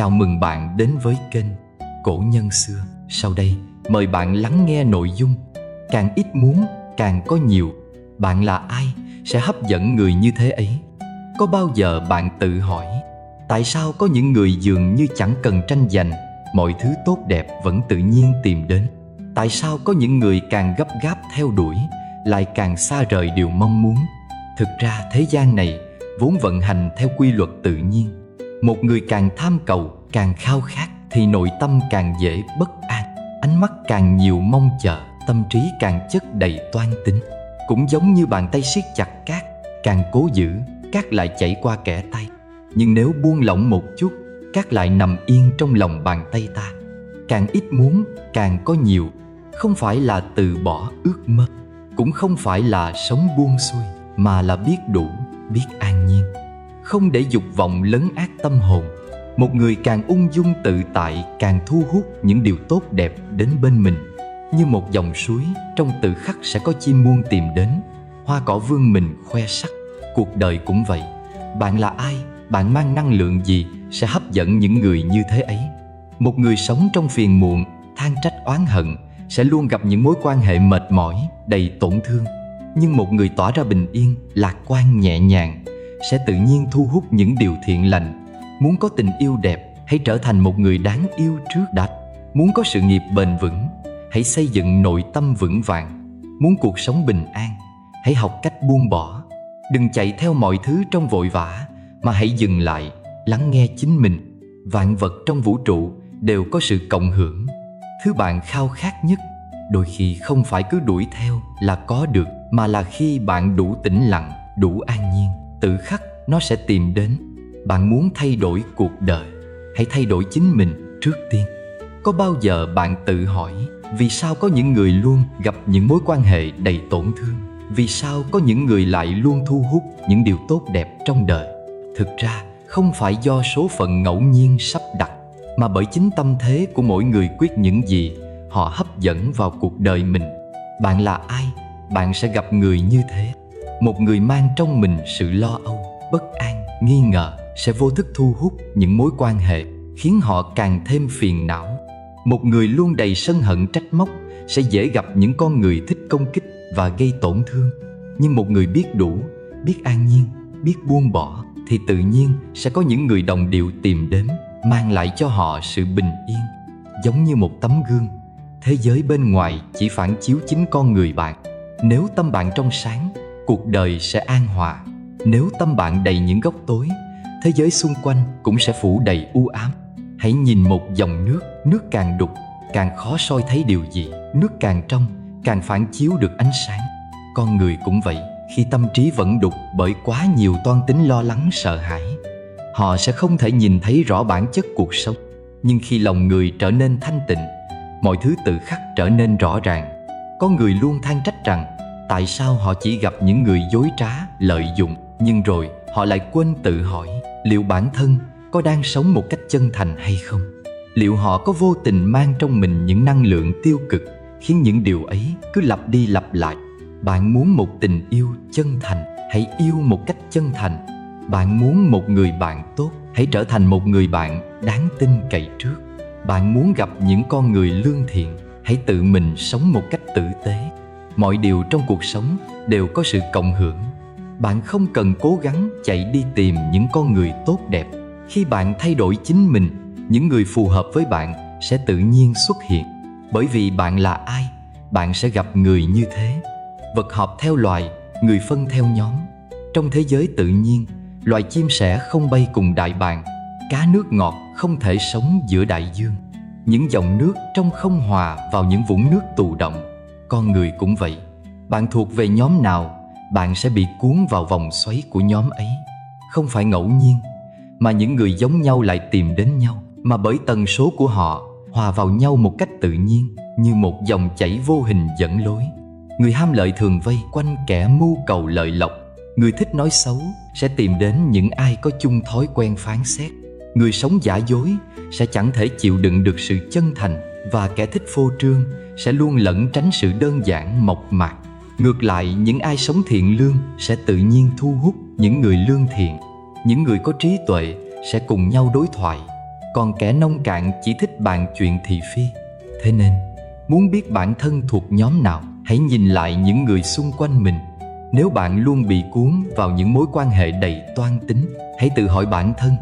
Chào mừng bạn đến với kênh Cổ Nhân Xưa. Sau đây, mời bạn lắng nghe nội dung Càng ít muốn, càng có nhiều. Bạn là ai sẽ hấp dẫn người như thế ấy? Có bao giờ bạn tự hỏi tại sao có những người dường như chẳng cần tranh giành, mọi thứ tốt đẹp vẫn tự nhiên tìm đến? Tại sao có những người càng gấp gáp theo đuổi lại càng xa rời điều mong muốn? Thực ra thế gian này vốn vận hành theo quy luật tự nhiên. Một người càng tham cầu, càng khao khát thì nội tâm càng dễ bất an, ánh mắt càng nhiều mong chờ, tâm trí càng chất đầy toan tính. Cũng giống như bàn tay siết chặt cát, càng cố giữ, cát lại chảy qua kẽ tay. Nhưng nếu buông lỏng một chút, cát lại nằm yên trong lòng bàn tay ta. Càng ít muốn, càng có nhiều. Không phải là từ bỏ ước mơ, cũng không phải là sống buông xuôi, mà là biết đủ, biết an nhiên, không để dục vọng lấn át tâm hồn. Một người càng ung dung tự tại càng thu hút những điều tốt đẹp đến bên mình. Như một dòng suối, trong tự khắc sẽ có chim muôn tìm đến, hoa cỏ vươn mình khoe sắc. Cuộc đời cũng vậy. Bạn là ai, bạn mang năng lượng gì sẽ hấp dẫn những người như thế ấy. Một người sống trong phiền muộn, than trách oán hận sẽ luôn gặp những mối quan hệ mệt mỏi, đầy tổn thương. Nhưng một người tỏa ra bình yên, lạc quan nhẹ nhàng sẽ tự nhiên thu hút những điều thiện lành. Muốn có tình yêu đẹp, hãy trở thành một người đáng yêu trước đã. Muốn có sự nghiệp bền vững, hãy xây dựng nội tâm vững vàng. Muốn cuộc sống bình an, hãy học cách buông bỏ. Đừng chạy theo mọi thứ trong vội vã, mà hãy dừng lại, lắng nghe chính mình. Vạn vật trong vũ trụ đều có sự cộng hưởng. Thứ bạn khao khát nhất đôi khi không phải cứ đuổi theo là có được, mà là khi bạn đủ tĩnh lặng, đủ an nhiên, tự khắc nó sẽ tìm đến. Bạn muốn thay đổi cuộc đời, hãy thay đổi chính mình trước tiên. Có bao giờ bạn tự hỏi vì sao có những người luôn gặp những mối quan hệ đầy tổn thương? Vì sao có những người lại luôn thu hút những điều tốt đẹp trong đời? Thực ra không phải do số phận ngẫu nhiên sắp đặt, mà bởi chính tâm thế của mỗi người quyết những gì họ hấp dẫn vào cuộc đời mình. Bạn là ai, bạn sẽ gặp người như thế. Một người mang trong mình sự lo âu, bất an, nghi ngờ sẽ vô thức thu hút những mối quan hệ khiến họ càng thêm phiền não. Một người luôn đầy sân hận trách móc sẽ dễ gặp những con người thích công kích và gây tổn thương. Nhưng một người biết đủ, biết an nhiên, biết buông bỏ thì tự nhiên sẽ có những người đồng điệu tìm đến, mang lại cho họ sự bình yên. Giống như một tấm gương, thế giới bên ngoài chỉ phản chiếu chính con người bạn. Nếu tâm bạn trong sáng, cuộc đời sẽ an hòa. Nếu tâm bạn đầy những góc tối, thế giới xung quanh cũng sẽ phủ đầy u ám. Hãy nhìn một dòng nước, nước càng đục, càng khó soi thấy điều gì. Nước càng trong, càng phản chiếu được ánh sáng. Con người cũng vậy, khi tâm trí vẫn đục bởi quá nhiều toan tính lo lắng sợ hãi, họ sẽ không thể nhìn thấy rõ bản chất cuộc sống. Nhưng khi lòng người trở nên thanh tịnh, mọi thứ tự khắc trở nên rõ ràng. Có người luôn than trách rằng tại sao họ chỉ gặp những người dối trá, lợi dụng. Nhưng rồi họ lại quên tự hỏi liệu bản thân có đang sống một cách chân thành hay không. Liệu họ có vô tình mang trong mình những năng lượng tiêu cực khiến những điều ấy cứ lặp đi lặp lại. Bạn muốn một tình yêu chân thành, hãy yêu một cách chân thành. Bạn muốn một người bạn tốt, hãy trở thành một người bạn đáng tin cậy trước. Bạn muốn gặp những con người lương thiện, hãy tự mình sống một cách tử tế. Mọi điều trong cuộc sống đều có sự cộng hưởng. Bạn không cần cố gắng chạy đi tìm những con người tốt đẹp. Khi bạn thay đổi chính mình, những người phù hợp với bạn sẽ tự nhiên xuất hiện. Bởi vì bạn là ai, bạn sẽ gặp người như thế. Vật hợp theo loài, người phân theo nhóm. Trong thế giới tự nhiên, loài chim sẻ không bay cùng đại bàng. Cá nước ngọt không thể sống giữa đại dương. Những dòng nước trong không hòa vào những vũng nước tù động. Con người cũng vậy. Bạn thuộc về nhóm nào, bạn sẽ bị cuốn vào vòng xoáy của nhóm ấy. Không phải ngẫu nhiên mà những người giống nhau lại tìm đến nhau, mà bởi tần số của họ hòa vào nhau một cách tự nhiên, như một dòng chảy vô hình dẫn lối. Người ham lợi thường vây quanh kẻ mưu cầu lợi lộc. Người thích nói xấu sẽ tìm đến những ai có chung thói quen phán xét. Người sống giả dối sẽ chẳng thể chịu đựng được sự chân thành, và kẻ thích phô trương sẽ luôn lẩn tránh sự đơn giản mộc mạc. Ngược lại, những ai sống thiện lương sẽ tự nhiên thu hút những người lương thiện. Những người có trí tuệ sẽ cùng nhau đối thoại. còn kẻ nông cạn chỉ thích bàn chuyện thị phi. Thế nên, muốn biết bản thân thuộc nhóm nào, hãy nhìn lại những người xung quanh mình. Nếu bạn luôn bị cuốn vào những mối quan hệ đầy toan tính, hãy tự hỏi bản thân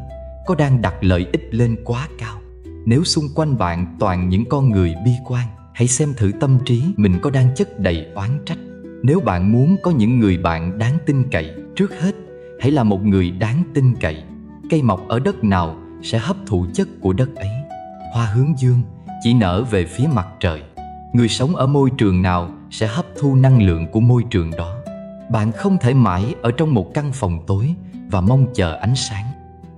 có đang đặt lợi ích lên quá cao. Nếu xung quanh bạn toàn những con người bi quan, hãy xem thử tâm trí mình có đang chất đầy oán trách. Nếu bạn muốn có những người bạn đáng tin cậy, trước hết hãy là một người đáng tin cậy. Cây mọc ở đất nào sẽ hấp thụ chất của đất ấy. Hoa hướng dương chỉ nở về phía mặt trời. Người sống ở môi trường nào sẽ hấp thu năng lượng của môi trường đó. Bạn không thể mãi ở trong một căn phòng tối và mong chờ ánh sáng.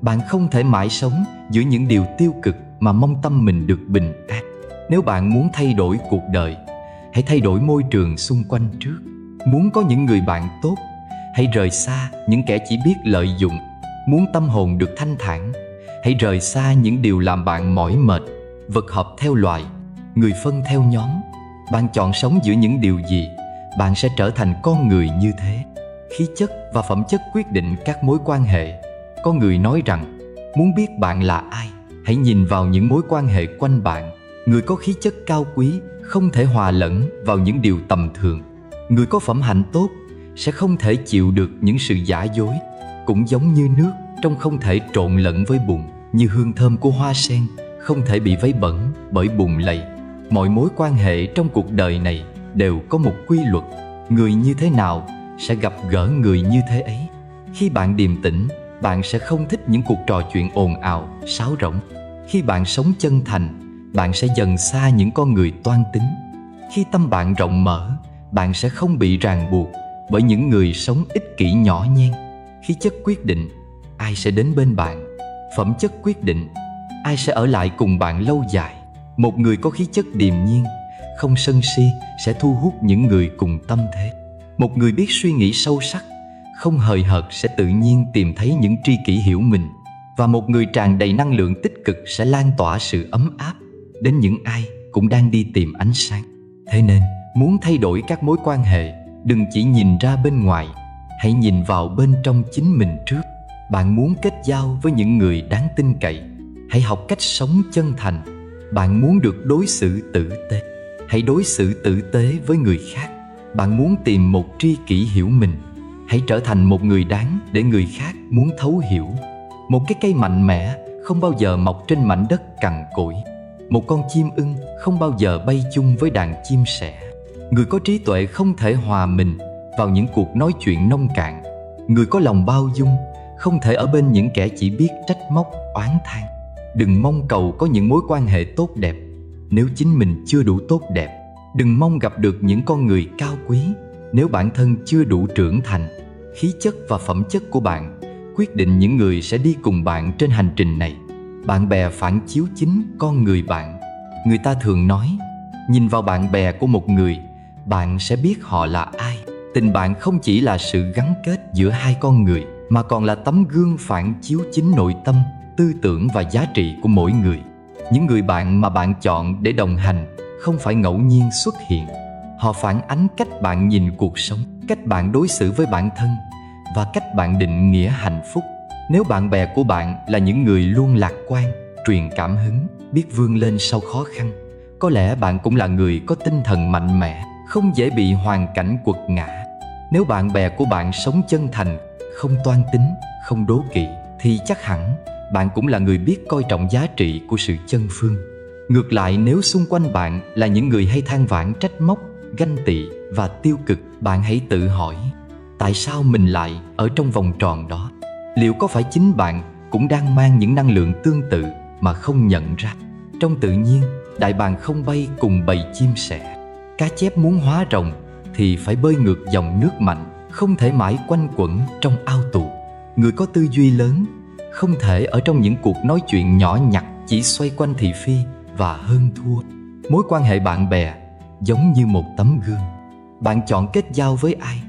Bạn không thể mãi sống giữa những điều tiêu cực mà mong tâm mình được bình an. Nếu bạn muốn thay đổi cuộc đời, hãy thay đổi môi trường xung quanh trước. Muốn có những người bạn tốt, hãy rời xa những kẻ chỉ biết lợi dụng. Muốn tâm hồn được thanh thản, hãy rời xa những điều làm bạn mỏi mệt. Vật hợp theo loài, người phân theo nhóm. Bạn chọn sống giữa những điều gì, bạn sẽ trở thành con người như thế. Khí chất và phẩm chất quyết định các mối quan hệ. Có người nói rằng, muốn biết bạn là ai, hãy nhìn vào những mối quan hệ quanh bạn. Người có khí chất cao quý không thể hòa lẫn vào những điều tầm thường. Người có phẩm hạnh tốt sẽ không thể chịu được những sự giả dối. Cũng giống như nước trong không thể trộn lẫn với bùn, như hương thơm của hoa sen không thể bị vấy bẩn bởi bùn lầy. Mọi mối quan hệ trong cuộc đời này đều có một quy luật. Người như thế nào sẽ gặp gỡ người như thế ấy. Khi bạn điềm tĩnh, bạn sẽ không thích những cuộc trò chuyện ồn ào, sáo rỗng. Khi bạn sống chân thành, bạn sẽ dần xa những con người toan tính. Khi tâm bạn rộng mở, bạn sẽ không bị ràng buộc bởi những người sống ích kỷ nhỏ nhen. Khí chất quyết định ai sẽ đến bên bạn. Phẩm chất quyết định ai sẽ ở lại cùng bạn lâu dài. Một người có khí chất điềm nhiên, không sân si sẽ thu hút những người cùng tâm thế. Một người biết suy nghĩ sâu sắc, không hời hợt sẽ tự nhiên tìm thấy những tri kỷ hiểu mình. Và một người tràn đầy năng lượng tích cực sẽ lan tỏa sự ấm áp đến những ai cũng đang đi tìm ánh sáng. Thế nên, muốn thay đổi các mối quan hệ, đừng chỉ nhìn ra bên ngoài, hãy nhìn vào bên trong chính mình trước. Bạn muốn kết giao với những người đáng tin cậy, hãy học cách sống chân thành. Bạn muốn được đối xử tử tế, hãy đối xử tử tế với người khác. Bạn muốn tìm một tri kỷ hiểu mình, hãy trở thành một người đáng để người khác muốn thấu hiểu. Một cái cây mạnh mẽ không bao giờ mọc trên mảnh đất cằn cỗi. Một con chim ưng không bao giờ bay chung với đàn chim sẻ. Người có trí tuệ không thể hòa mình vào những cuộc nói chuyện nông cạn. Người có lòng bao dung không thể ở bên những kẻ chỉ biết trách móc, oán than. Đừng mong cầu có những mối quan hệ tốt đẹp nếu chính mình chưa đủ tốt đẹp. Đừng mong gặp được những con người cao quý nếu bản thân chưa đủ trưởng thành. Khí chất và phẩm chất của bạn quyết định những người sẽ đi cùng bạn trên hành trình này. Bạn bè phản chiếu chính con người bạn. Người ta thường nói, nhìn vào bạn bè của một người, bạn sẽ biết họ là ai. Tình bạn không chỉ là sự gắn kết giữa hai con người, mà còn là tấm gương phản chiếu chính nội tâm, tư tưởng và giá trị của mỗi người. Những người bạn mà bạn chọn để đồng hành không phải ngẫu nhiên xuất hiện. Họ phản ánh cách bạn nhìn cuộc sống, cách bạn đối xử với bản thân và cách bạn định nghĩa hạnh phúc. Nếu bạn bè của bạn là những người luôn lạc quan, truyền cảm hứng, biết vươn lên sau khó khăn, có lẽ bạn cũng là người có tinh thần mạnh mẽ, không dễ bị hoàn cảnh quật ngã. Nếu bạn bè của bạn sống chân thành, không toan tính, không đố kỵ, thì chắc hẳn bạn cũng là người biết coi trọng giá trị của sự chân phương. Ngược lại, nếu xung quanh bạn là những người hay than vãn, trách móc, ganh tị và tiêu cực, bạn hãy tự hỏi, tại sao mình lại ở trong vòng tròn đó? Liệu có phải chính bạn cũng đang mang những năng lượng tương tự mà không nhận ra? Trong tự nhiên, đại bàng không bay cùng bầy chim sẻ. Cá chép muốn hóa rồng thì phải bơi ngược dòng nước mạnh, không thể mãi quanh quẩn trong ao tù. Người có tư duy lớn không thể ở trong những cuộc nói chuyện nhỏ nhặt chỉ xoay quanh thị phi và hơn thua. Mối quan hệ bạn bè giống như một tấm gương. Bạn chọn kết giao với ai,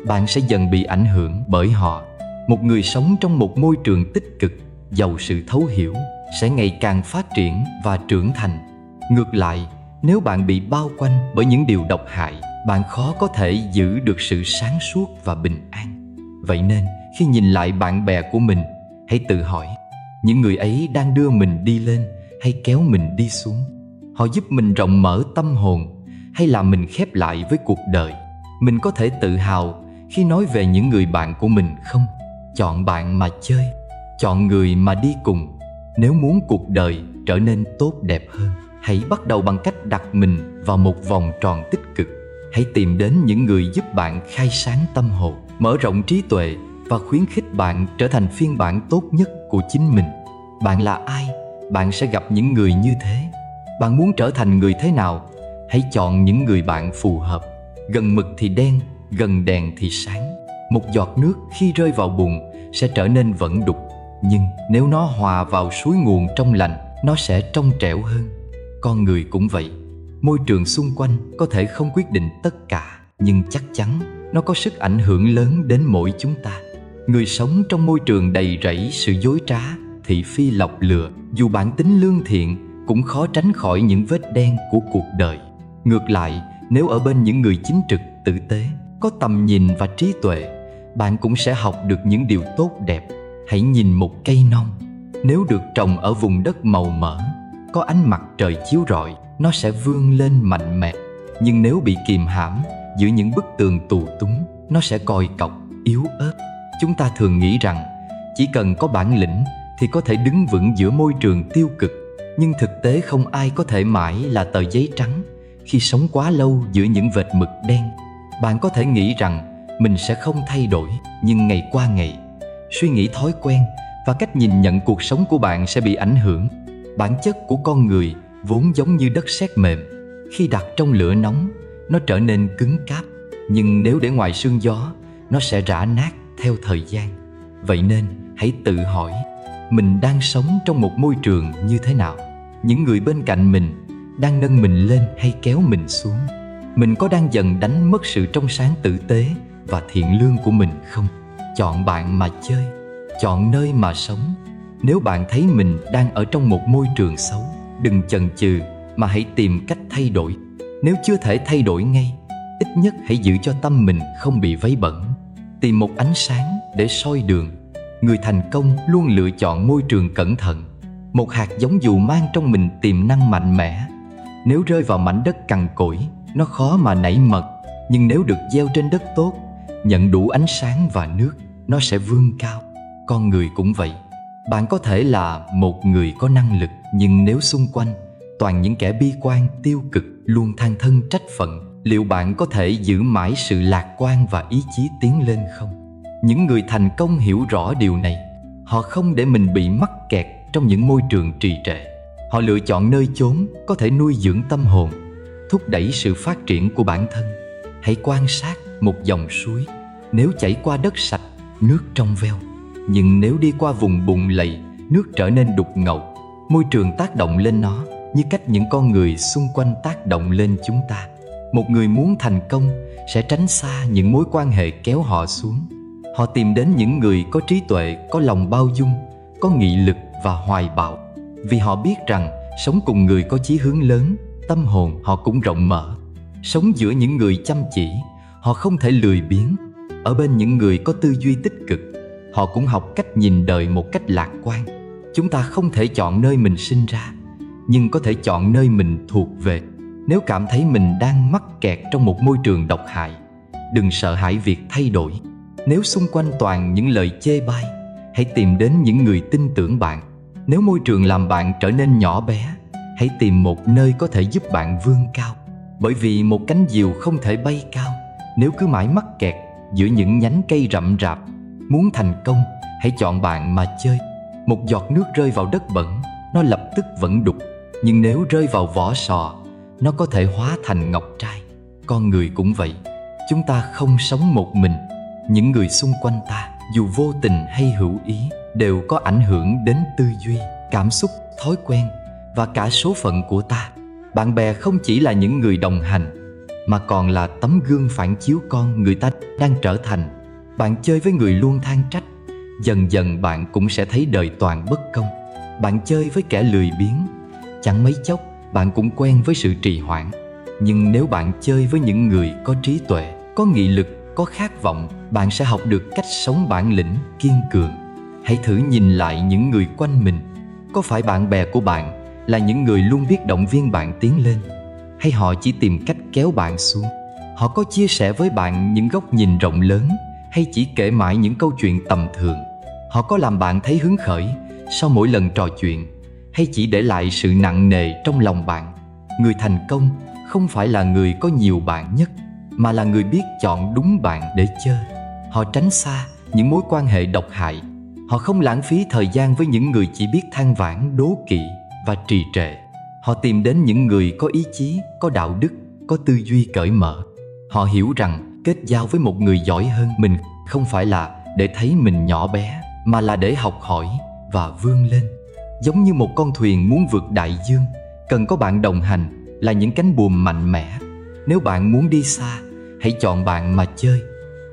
bạn sẽ dần bị ảnh hưởng bởi họ. Một người sống trong một môi trường tích cực, giàu sự thấu hiểu, sẽ ngày càng phát triển và trưởng thành. Ngược lại, nếu bạn bị bao quanh bởi những điều độc hại, bạn khó có thể giữ được sự sáng suốt và bình an. Vậy nên, khi nhìn lại bạn bè của mình, hãy tự hỏi, Những người ấy đang đưa mình đi lên hay kéo mình đi xuống? Họ giúp mình rộng mở tâm hồn hay làm mình khép lại với cuộc đời? Mình có thể tự hào khi nói về những người bạn của mình không? Chọn bạn mà chơi, chọn người mà đi cùng. Nếu muốn cuộc đời trở nên tốt đẹp hơn, hãy bắt đầu bằng cách đặt mình vào một vòng tròn tích cực. Hãy tìm đến những người giúp bạn khai sáng tâm hồn, mở rộng trí tuệ và khuyến khích bạn trở thành phiên bản tốt nhất của chính mình. Bạn là ai, bạn sẽ gặp những người như thế. Bạn muốn trở thành người thế nào? Hãy chọn những người bạn phù hợp. Gần mực thì đen, gần đèn thì sáng. Một giọt nước khi rơi vào bùn sẽ trở nên vẩn đục, nhưng nếu nó hòa vào suối nguồn trong lành, nó sẽ trong trẻo hơn. Con người cũng vậy. Môi trường xung quanh có thể không quyết định tất cả, nhưng chắc chắn nó có sức ảnh hưởng lớn đến mỗi chúng ta. Người sống trong môi trường đầy rẫy sự dối trá, thị phi lọc lừa, dù bản tính lương thiện cũng khó tránh khỏi những vết đen của cuộc đời. Ngược lại, nếu ở bên những người chính trực, tử tế, có tầm nhìn và trí tuệ, bạn cũng sẽ học được những điều tốt đẹp. Hãy nhìn một cây non. Nếu được trồng ở vùng đất màu mỡ, có ánh mặt trời chiếu rọi, nó sẽ vươn lên mạnh mẽ. Nhưng nếu bị kìm hãm giữa những bức tường tù túng, nó sẽ còi cọc, yếu ớt. Chúng ta thường nghĩ rằng chỉ cần có bản lĩnh thì có thể đứng vững giữa môi trường tiêu cực. Nhưng thực tế không ai có thể mãi là tờ giấy trắng khi sống quá lâu giữa những vệt mực đen. Bạn có thể nghĩ rằng mình sẽ không thay đổi, nhưng ngày qua ngày, suy nghĩ, thói quen và cách nhìn nhận cuộc sống của bạn sẽ bị ảnh hưởng. Bản chất của con người vốn giống như đất sét mềm. Khi đặt trong lửa nóng, nó trở nên cứng cáp, nhưng nếu để ngoài sương gió, nó sẽ rã nát theo thời gian. Vậy nên hãy tự hỏi, mình đang sống trong một môi trường như thế nào? Những người bên cạnh mình đang nâng mình lên hay kéo mình xuống? Mình có đang dần đánh mất sự trong sáng, tử tế và thiện lương của mình không? Chọn bạn mà chơi, chọn nơi mà sống. Nếu bạn thấy mình đang ở trong một môi trường xấu, đừng chần chừ mà hãy tìm cách thay đổi. Nếu chưa thể thay đổi ngay, ít nhất hãy giữ cho tâm mình không bị vấy bẩn. Tìm một ánh sáng để soi đường. Người thành công luôn lựa chọn môi trường cẩn thận. Một hạt giống dù mang trong mình tiềm năng mạnh mẽ, nếu rơi vào mảnh đất cằn cỗi, nó khó mà nảy mật. Nhưng nếu được gieo trên đất tốt, nhận đủ ánh sáng và nước, nó sẽ vươn cao. Con người cũng vậy. Bạn có thể là một người có năng lực, nhưng nếu xung quanh toàn những kẻ bi quan, tiêu cực, luôn than thân trách phận, liệu bạn có thể giữ mãi sự lạc quan và ý chí tiến lên không? Những người thành công hiểu rõ điều này. Họ không để mình bị mắc kẹt trong những môi trường trì trệ. Họ lựa chọn nơi chốn có thể nuôi dưỡng tâm hồn, thúc đẩy sự phát triển của bản thân. Hãy quan sát một dòng suối. Nếu chảy qua đất sạch, nước trong veo. Nhưng nếu đi qua vùng bùn lầy, nước trở nên đục ngầu. Môi trường tác động lên nó như cách những con người xung quanh tác động lên chúng ta. Một người muốn thành công sẽ tránh xa những mối quan hệ kéo họ xuống. Họ tìm đến những người có trí tuệ, có lòng bao dung, có nghị lực và hoài bão. Vì họ biết rằng sống cùng người có chí hướng lớn, tâm hồn họ cũng rộng mở. Sống giữa những người chăm chỉ, họ không thể lười biếng. Ở bên những người có tư duy tích cực, họ cũng học cách nhìn đời một cách lạc quan. Chúng ta không thể chọn nơi mình sinh ra, nhưng có thể chọn nơi mình thuộc về. Nếu cảm thấy mình đang mắc kẹt trong một môi trường độc hại, đừng sợ hãi việc thay đổi. Nếu xung quanh toàn những lời chê bai, hãy tìm đến những người tin tưởng bạn. Nếu môi trường làm bạn trở nên nhỏ bé, hãy tìm một nơi có thể giúp bạn vươn cao. Bởi vì một cánh diều không thể bay cao nếu cứ mãi mắc kẹt giữa những nhánh cây rậm rạp. Muốn thành công, hãy chọn bạn mà chơi. Một giọt nước rơi vào đất bẩn, nó lập tức vẫn đục. Nhưng nếu rơi vào vỏ sò, nó có thể hóa thành ngọc trai. Con người cũng vậy. Chúng ta không sống một mình. Những người xung quanh ta, dù vô tình hay hữu ý, đều có ảnh hưởng đến tư duy, cảm xúc, thói quen và cả số phận của ta. Bạn bè không chỉ là những người đồng hành, mà còn là tấm gương phản chiếu con người ta đang trở thành. Bạn chơi với người luôn than trách, dần dần bạn cũng sẽ thấy đời toàn bất công. Bạn chơi với kẻ lười biếng, chẳng mấy chốc bạn cũng quen với sự trì hoãn. Nhưng nếu bạn chơi với những người có trí tuệ, có nghị lực, có khát vọng, bạn sẽ học được cách sống bản lĩnh, kiên cường. Hãy thử nhìn lại những người quanh mình. Có phải bạn bè của bạn là những người luôn biết động viên bạn tiến lên, hay họ chỉ tìm cách kéo bạn xuống? Họ có chia sẻ với bạn những góc nhìn rộng lớn, hay chỉ kể mãi những câu chuyện tầm thường? Họ có làm bạn thấy hứng khởi sau mỗi lần trò chuyện, hay chỉ để lại sự nặng nề trong lòng bạn? Người thành công không phải là người có nhiều bạn nhất, mà là người biết chọn đúng bạn để chơi. Họ tránh xa những mối quan hệ độc hại. Họ không lãng phí thời gian với những người chỉ biết than vãn, đố kỵ và trì trệ. Họ tìm đến những người có ý chí, có đạo đức, có tư duy cởi mở. Họ hiểu rằng kết giao với một người giỏi hơn mình không phải là để thấy mình nhỏ bé, mà là để học hỏi và vươn lên. Giống như một con thuyền muốn vượt đại dương, cần có bạn đồng hành là những cánh buồm mạnh mẽ. Nếu bạn muốn đi xa, hãy chọn bạn mà chơi.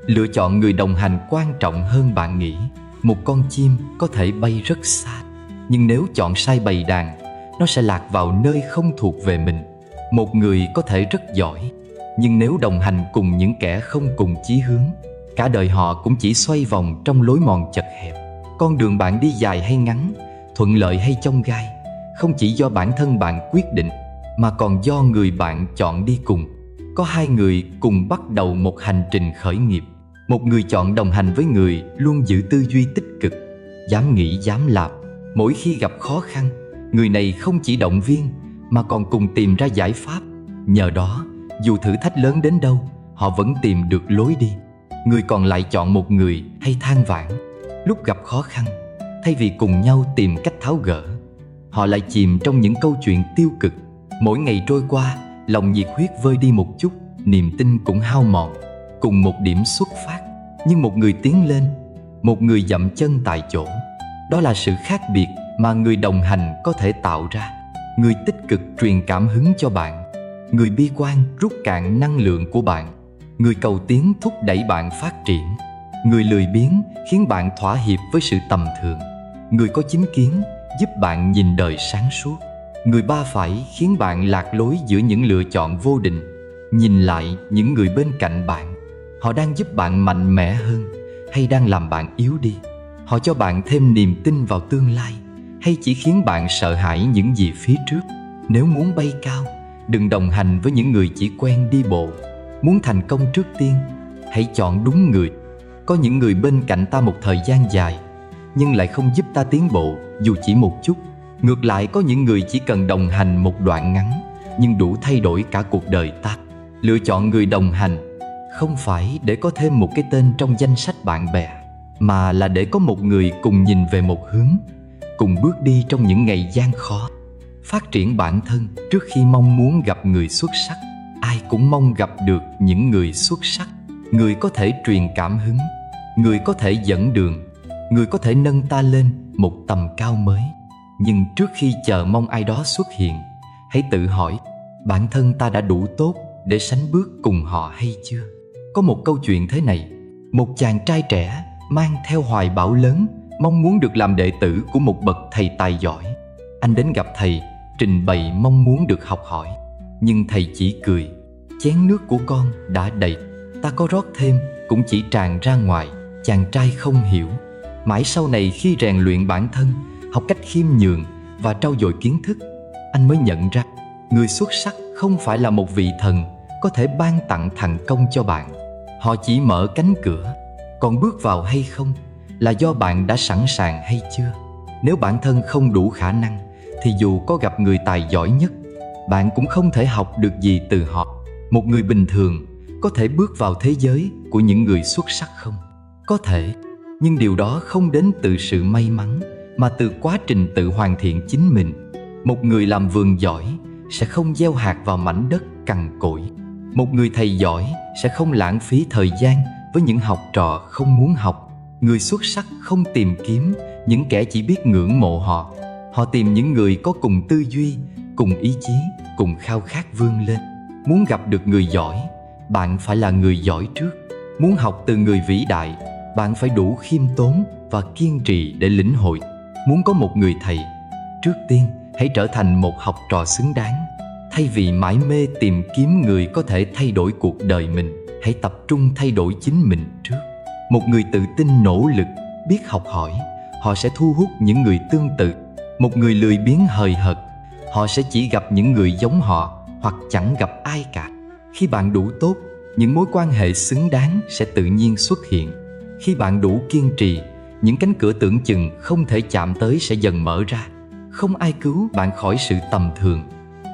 Lựa chọn người đồng hành quan trọng hơn bạn nghĩ. Một con chim có thể bay rất xa, nhưng nếu chọn sai bầy đàn, nó sẽ lạc vào nơi không thuộc về mình. Một người có thể rất giỏi, nhưng nếu đồng hành cùng những kẻ không cùng chí hướng, cả đời họ cũng chỉ xoay vòng trong lối mòn chật hẹp. Con đường bạn đi dài hay ngắn, thuận lợi hay chông gai, không chỉ do bản thân bạn quyết định, mà còn do người bạn chọn đi cùng. Có hai người cùng bắt đầu một hành trình khởi nghiệp. Một người chọn đồng hành với người luôn giữ tư duy tích cực, dám nghĩ dám làm. Mỗi khi gặp khó khăn, người này không chỉ động viên mà còn cùng tìm ra giải pháp. Nhờ đó, dù thử thách lớn đến đâu, họ vẫn tìm được lối đi. Người còn lại chọn một người hay than vãn. Lúc gặp khó khăn, thay vì cùng nhau tìm cách tháo gỡ, họ lại chìm trong những câu chuyện tiêu cực. Mỗi ngày trôi qua, lòng nhiệt huyết vơi đi một chút, niềm tin cũng hao mòn. Cùng một điểm xuất phát, nhưng một người tiến lên, một người dậm chân tại chỗ. Đó là sự khác biệt mà người đồng hành có thể tạo ra. Người tích cực truyền cảm hứng cho bạn, người bi quan rút cạn năng lượng của bạn. Người cầu tiến thúc đẩy bạn phát triển, người lười biếng khiến bạn thỏa hiệp với sự tầm thường. Người có chính kiến giúp bạn nhìn đời sáng suốt, người ba phải khiến bạn lạc lối giữa những lựa chọn vô định. Nhìn lại những người bên cạnh bạn, họ đang giúp bạn mạnh mẽ hơn hay đang làm bạn yếu đi? Họ cho bạn thêm niềm tin vào tương lai hay chỉ khiến bạn sợ hãi những gì phía trước? Nếu muốn bay cao, đừng đồng hành với những người chỉ quen đi bộ. Muốn thành công trước tiên, hãy chọn đúng người. Có những người bên cạnh ta một thời gian dài, nhưng lại không giúp ta tiến bộ dù chỉ một chút. Ngược lại, có những người chỉ cần đồng hành một đoạn ngắn, nhưng đủ thay đổi cả cuộc đời ta. Lựa chọn người đồng hành không phải để có thêm một cái tên trong danh sách bạn bè, mà là để có một người cùng nhìn về một hướng, cùng bước đi trong những ngày gian khó. Phát triển bản thân trước khi mong muốn gặp người xuất sắc. Ai cũng mong gặp được những người xuất sắc, người có thể truyền cảm hứng, người có thể dẫn đường, người có thể nâng ta lên một tầm cao mới. Nhưng trước khi chờ mong ai đó xuất hiện, hãy tự hỏi, bản thân ta đã đủ tốt để sánh bước cùng họ hay chưa? Có một câu chuyện thế này. Một chàng trai trẻ mang theo hoài bão lớn, mong muốn được làm đệ tử của một bậc thầy tài giỏi. Anh đến gặp thầy, trình bày mong muốn được học hỏi. Nhưng thầy chỉ cười. Chén nước của con đã đầy, ta có rót thêm cũng chỉ tràn ra ngoài. Chàng trai không hiểu. Mãi sau này khi rèn luyện bản thân, học cách khiêm nhường và trau dồi kiến thức, anh mới nhận ra người xuất sắc không phải là một vị thần có thể ban tặng thành công cho bạn. Họ chỉ mở cánh cửa, còn bước vào hay không là do bạn đã sẵn sàng hay chưa. Nếu bản thân không đủ khả năng, thì dù có gặp người tài giỏi nhất, bạn cũng không thể học được gì từ họ. Một người bình thường có thể bước vào thế giới của những người xuất sắc không? Có thể, nhưng điều đó không đến từ sự may mắn, mà từ quá trình tự hoàn thiện chính mình. Một người làm vườn giỏi sẽ không gieo hạt vào mảnh đất cằn cỗi. Một người thầy giỏi sẽ không lãng phí thời gian với những học trò không muốn học. Người xuất sắc không tìm kiếm những kẻ chỉ biết ngưỡng mộ họ. Họ tìm những người có cùng tư duy, cùng ý chí, cùng khao khát vươn lên. Muốn gặp được người giỏi, bạn phải là người giỏi trước. Muốn học từ người vĩ đại, bạn phải đủ khiêm tốn và kiên trì để lĩnh hội. Muốn có một người thầy, trước tiên hãy trở thành một học trò xứng đáng. Thay vì mải mê tìm kiếm người có thể thay đổi cuộc đời mình, hãy tập trung thay đổi chính mình trước. Một người tự tin nỗ lực, biết học hỏi, họ sẽ thu hút những người tương tự. Một người lười biếng hời hợt, họ sẽ chỉ gặp những người giống họ hoặc chẳng gặp ai cả. Khi bạn đủ tốt, những mối quan hệ xứng đáng sẽ tự nhiên xuất hiện. Khi bạn đủ kiên trì, những cánh cửa tưởng chừng không thể chạm tới sẽ dần mở ra. Không ai cứu bạn khỏi sự tầm thường.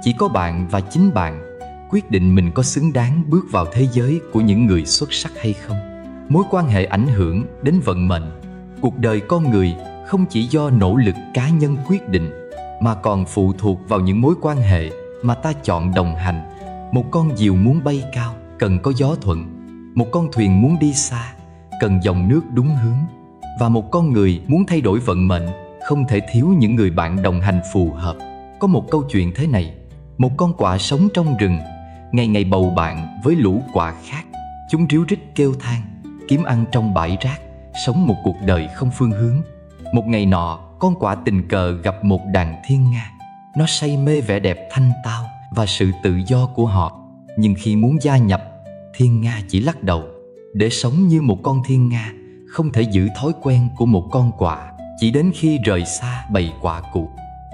Chỉ có bạn và chính bạn quyết định mình có xứng đáng bước vào thế giới của những người xuất sắc hay không. Mối quan hệ ảnh hưởng đến vận mệnh. Cuộc đời con người không chỉ do nỗ lực cá nhân quyết định, mà còn phụ thuộc vào những mối quan hệ mà ta chọn đồng hành. Một con diều muốn bay cao cần có gió thuận. Một con thuyền muốn đi xa cần dòng nước đúng hướng. Và một con người muốn thay đổi vận mệnh không thể thiếu những người bạn đồng hành phù hợp. Có một câu chuyện thế này: một con quạ sống trong rừng, ngày ngày bầu bạn với lũ quạ khác. Chúng ríu rít kêu than, kiếm ăn trong bãi rác, sống một cuộc đời không phương hướng. Một ngày nọ, con quạ tình cờ gặp một đàn thiên nga. Nó say mê vẻ đẹp thanh tao và sự tự do của họ. Nhưng khi muốn gia nhập, thiên nga chỉ lắc đầu. Để sống như một con thiên nga, không thể giữ thói quen của một con quạ. Chỉ đến khi rời xa bầy quạ cũ,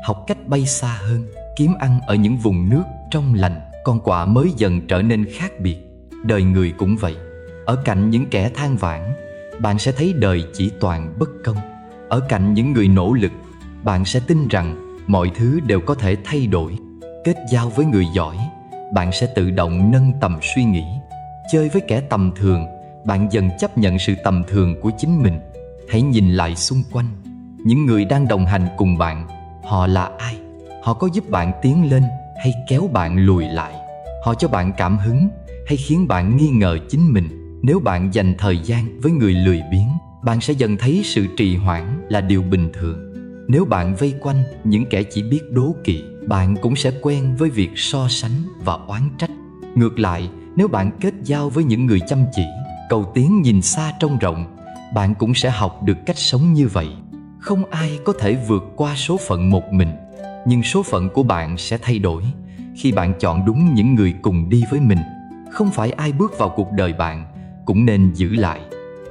học cách bay xa hơn, kiếm ăn ở những vùng nước trong lành, con quạ mới dần trở nên khác biệt. Đời người cũng vậy. Ở cạnh những kẻ than vãn, bạn sẽ thấy đời chỉ toàn bất công. Ở cạnh những người nỗ lực, bạn sẽ tin rằng mọi thứ đều có thể thay đổi. Kết giao với người giỏi, bạn sẽ tự động nâng tầm suy nghĩ. Chơi với kẻ tầm thường, bạn dần chấp nhận sự tầm thường của chính mình. Hãy nhìn lại xung quanh. Những người đang đồng hành cùng bạn, họ là ai? Họ có giúp bạn tiến lên hay kéo bạn lùi lại? Họ cho bạn cảm hứng hay khiến bạn nghi ngờ chính mình? Nếu bạn dành thời gian với người lười biếng, bạn sẽ dần thấy sự trì hoãn là điều bình thường. Nếu bạn vây quanh những kẻ chỉ biết đố kỵ, bạn cũng sẽ quen với việc so sánh và oán trách. Ngược lại, nếu bạn kết giao với những người chăm chỉ, cầu tiến nhìn xa trông rộng, bạn cũng sẽ học được cách sống như vậy. Không ai có thể vượt qua số phận một mình, nhưng số phận của bạn sẽ thay đổi khi bạn chọn đúng những người cùng đi với mình. Không phải ai bước vào cuộc đời bạn cũng nên giữ lại.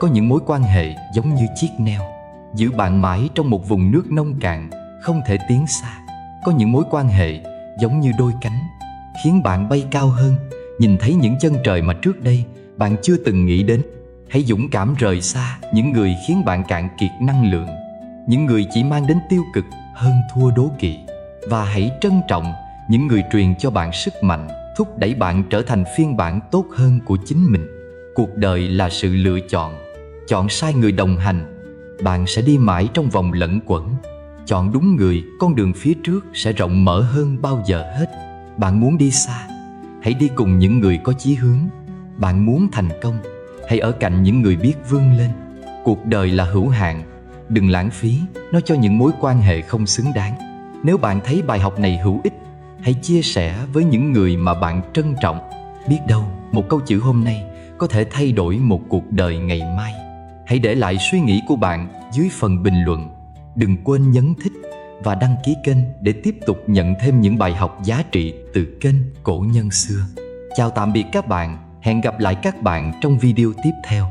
Có những mối quan hệ giống như chiếc neo, giữ bạn mãi trong một vùng nước nông cạn, không thể tiến xa. Có những mối quan hệ giống như đôi cánh, khiến bạn bay cao hơn, nhìn thấy những chân trời mà trước đây bạn chưa từng nghĩ đến. Hãy dũng cảm rời xa những người khiến bạn cạn kiệt năng lượng, những người chỉ mang đến tiêu cực hơn thua đố kỵ. Và hãy trân trọng những người truyền cho bạn sức mạnh, thúc đẩy bạn trở thành phiên bản tốt hơn của chính mình. Cuộc đời là sự lựa chọn. Chọn sai người đồng hành, bạn sẽ đi mãi trong vòng lẩn quẩn. Chọn đúng người, con đường phía trước sẽ rộng mở hơn bao giờ hết. Bạn muốn đi xa, hãy đi cùng những người có chí hướng. Bạn muốn thành công, hãy ở cạnh những người biết vươn lên. Cuộc đời là hữu hạn, đừng lãng phí nó cho những mối quan hệ không xứng đáng. Nếu bạn thấy bài học này hữu ích, hãy chia sẻ với những người mà bạn trân trọng. Biết đâu, một câu chữ hôm nay có thể thay đổi một cuộc đời ngày mai. Hãy để lại suy nghĩ của bạn dưới phần bình luận. Đừng quên nhấn thích và đăng ký kênh để tiếp tục nhận thêm những bài học giá trị từ kênh Cổ Nhân Xưa. Chào tạm biệt các bạn, hẹn gặp lại các bạn trong video tiếp theo.